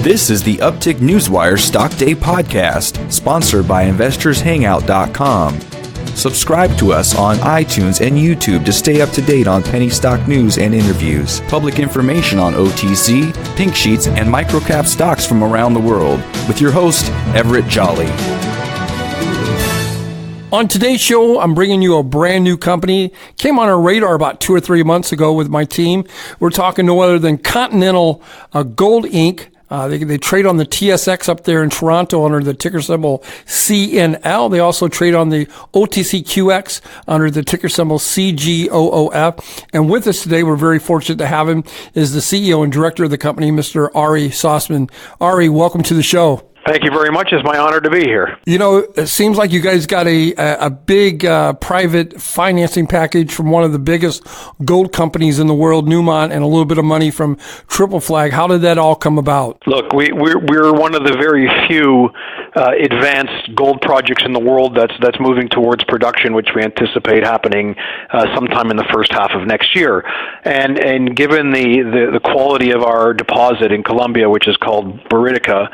This is the Uptick Newswire Stock Day podcast, sponsored by InvestorsHangout.com. Subscribe to us on iTunes and YouTube to stay up to date on penny stock news and interviews, public information on OTC, pink sheets, and microcap stocks from around the world, with your host, Everett Jolly. On today's show, I'm bringing you a brand new company. Came on our radar about 2 or 3 months ago with my team. We're talking no other than Continental Gold Inc. They trade on the TSX up there in Toronto under the ticker symbol CNL. They also trade on the OTCQX under the ticker symbol CGOOF. And with us today, we're very fortunate to have him, is the CEO and director of the company, Mr. Ari Sussman. Ari, welcome to the show. Thank you very much. It's my honor to be here. You know, it seems like you guys got a big private financing package from one of the biggest gold companies in the world, Newmont, and a little bit of money from Triple Flag. How did that all come about? Look, we're one of the very few advanced gold projects in the world that's moving towards production, which we anticipate happening sometime in the first half of next year. And given the quality of our deposit in Colombia, which is called Buritica,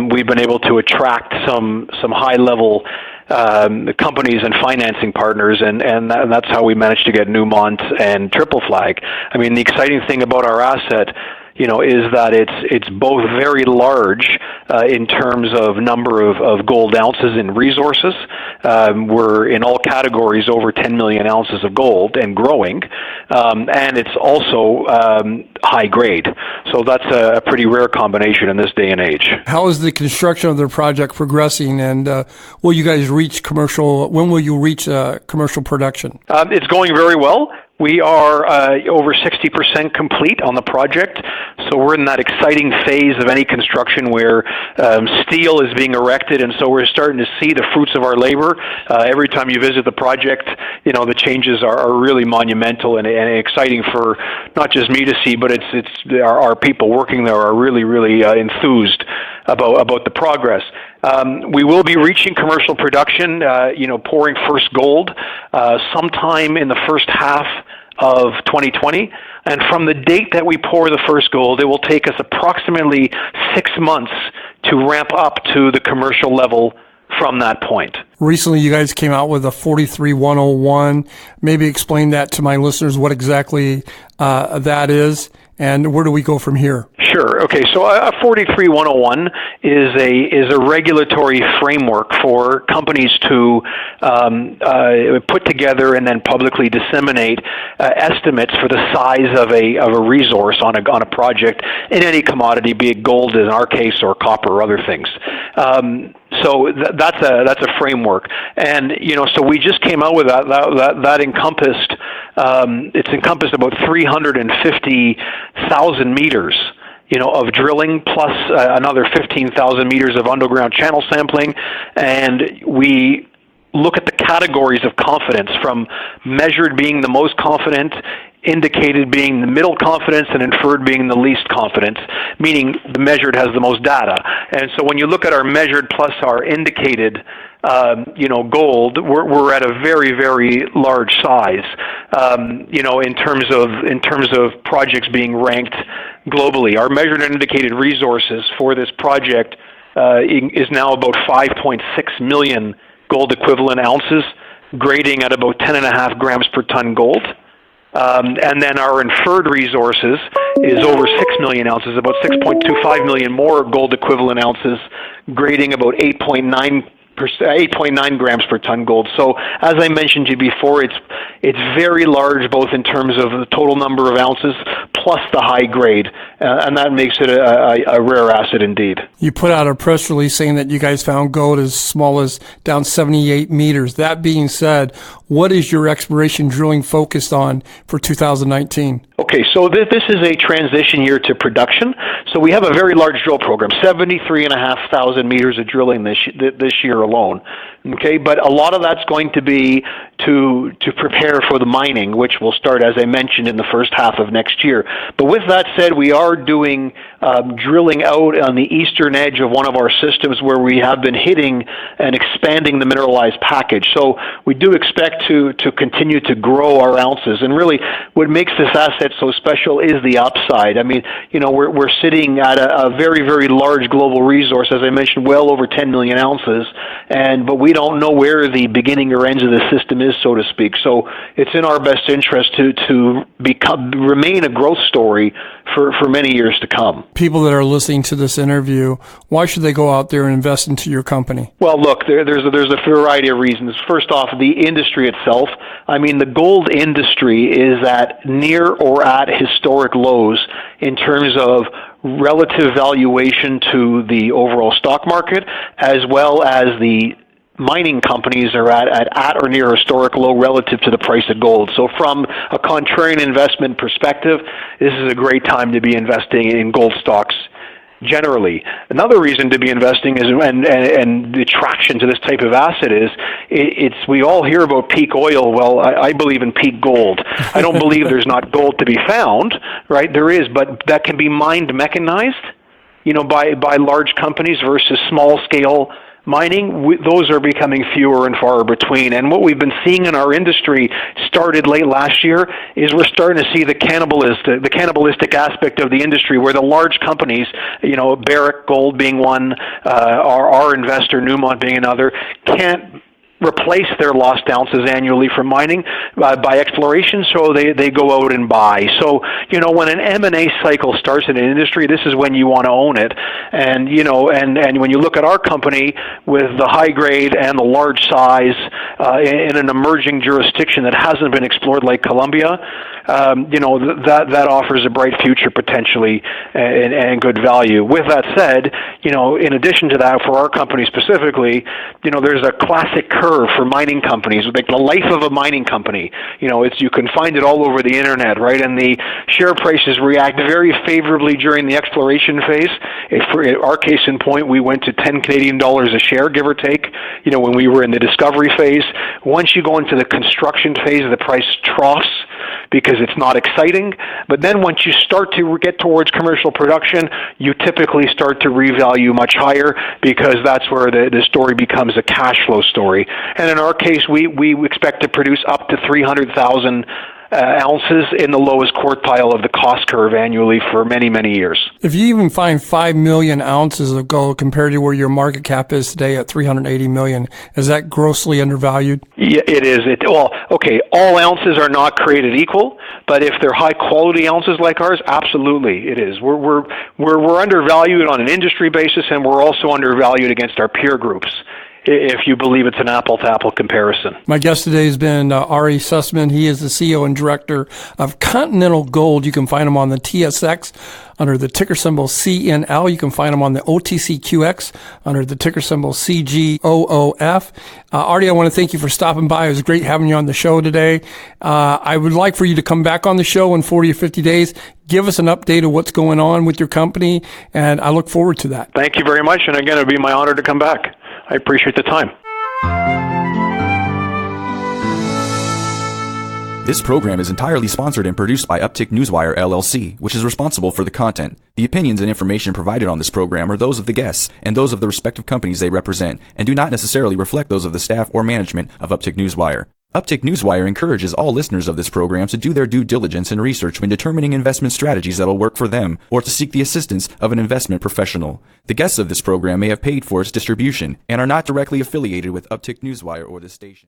we've been able to attract some high-level companies and financing partners, and that's how we managed to get Newmont and Triple Flag. I mean, the exciting thing about our asset, is that it's both very large in terms of number of gold ounces in resources. We're in all categories over 10 million ounces of gold and growing, and it's also high grade. So that's a pretty rare combination in this day and age. How is the construction of their project progressing, and will you guys reach commercial? When will you reach commercial production? It's going very well. We are over 60% complete on the project, so we're in that exciting phase of any construction where steel is being erected, and so we're starting to see the fruits of our labor. Every time you visit the project, the changes are really monumental and exciting for not just me to see, but it's our people working there are really enthused about the progress. We will be reaching commercial production, pouring first gold sometime in the first half of 2020. And from the date that we pour the first gold, it will take us approximately 6 months to ramp up to the commercial level from that point. Recently, you guys came out with a 43101. Maybe explain that to my listeners, what exactly that is, and where do we go from here? Sure. Okay. So a 43101 is a regulatory framework for companies to put together and then publicly disseminate estimates for the size of a resource on a project in any commodity, be it gold in our case or copper or other things. So that's a framework, and so we just came out with that encompassed. It's encompassed about 350,000 meters, of drilling plus another 15,000 meters of underground channel sampling, and we look at the categories of confidence from measured being the most confident, indicated being the middle confidence, and inferred being the least confidence, meaning the measured has the most data. And so when you look at our measured plus our indicated gold, we're at a very large size, in terms of projects being ranked globally. Our measured and indicated resources for this project is now about 5.6 million gold equivalent ounces, grading at about 10.5 grams per ton gold. And then our inferred resources is over 6 million ounces, about 6.25 million more gold equivalent ounces, grading about 8.9 grams per ton gold. So as I mentioned to you before, it's very large, both in terms of the total number of ounces plus the high grade, and that makes it a rare asset indeed. You put out a press release saying that you guys found gold as small as down 78 meters. That being said, what is your exploration drilling focused on for 2019? Okay, so this is a transition year to production. So we have a very large drill program, 73,500 meters of drilling this year alone. Okay, but a lot of that's going to be to prepare for the mining, which will start, as I mentioned, in the first half of next year. But with that said, we are doing drilling out on the eastern edge of one of our systems where we have been hitting and expanding the mineralized package. So we do expect to continue to grow our ounces. And really, what makes this asset so special is the upside. I mean, we're sitting at a very, very large global resource, as I mentioned, well over 10 million ounces, but we don't know where the beginning or ends of the system is, so to speak. So it's in our best interest to remain a growth story for many years to come. People that are listening to this interview, why should they go out there and invest into your company? Well, look, there's a variety of reasons. First off, the industry itself. I mean, the gold industry is at near or at historic lows in terms of relative valuation to the overall stock market, as well as the mining companies are at or near historic low relative to the price of gold. So from a contrarian investment perspective, this is a great time to be investing in gold stocks generally. Another reason to be investing is, and the attraction to this type of asset is, we all hear about peak oil. Well, I believe in peak gold. I don't believe there's not gold to be found, right? There is, but that can be mined mechanized, by large companies versus small scale mining. Those are becoming fewer and far between. And what we've been seeing in our industry, started late last year, is we're starting to see the cannibalistic aspect of the industry, where the large companies, Barrick Gold being one, our investor Newmont being another, can't replace their lost ounces annually from mining by exploration, so they go out and buy. So, when an M&A cycle starts in an industry, this is when you want to own it. And, and when you look at our company with the high grade and the large size in an emerging jurisdiction that hasn't been explored like Colombia, that offers a bright future potentially and good value. With that said, in addition to that, for our company specifically, there's a classic curve for mining companies, like the life of a mining company. You can find it all over the internet, right? And the share prices react very favorably during the exploration phase. For our case in point, we went to 10 Canadian dollars a share, give or take, when we were in the discovery phase. Once you go into the construction phase, the price troughs because it's not exciting. But then once you start to get towards commercial production, you typically start to revalue much higher, because that's where the story becomes a cash flow story. And in our case, we expect to produce up to 300,000 ounces in the lowest quartile of the cost curve annually for many, many years. If you even find 5 million ounces of gold compared to where your market cap is today at 380 million, is that grossly undervalued? Yeah, it is. All ounces are not created equal, but if they're high quality ounces like ours, absolutely it is. We're undervalued on an industry basis, and we're also undervalued against our peer groups, if you believe it's an apple-to-apple comparison. My guest today has been Ari Sussman. He is the CEO and director of Continental Gold. You can find him on the TSX under the ticker symbol CNL. You can find him on the OTCQX under the ticker symbol CGOOF. Ari, I want to thank you for stopping by. It was great having you on the show today. I would like for you to come back on the show in 40 or 50 days. Give us an update of what's going on with your company, and I look forward to that. Thank you very much, and again, it would be my honor to come back. I appreciate the time. This program is entirely sponsored and produced by Uptick Newswire LLC, which is responsible for the content. The opinions and information provided on this program are those of the guests and those of the respective companies they represent, and do not necessarily reflect those of the staff or management of Uptick Newswire. Uptick Newswire encourages all listeners of this program to do their due diligence and research when determining investment strategies that will work for them, or to seek the assistance of an investment professional. The guests of this program may have paid for its distribution and are not directly affiliated with Uptick Newswire or this station.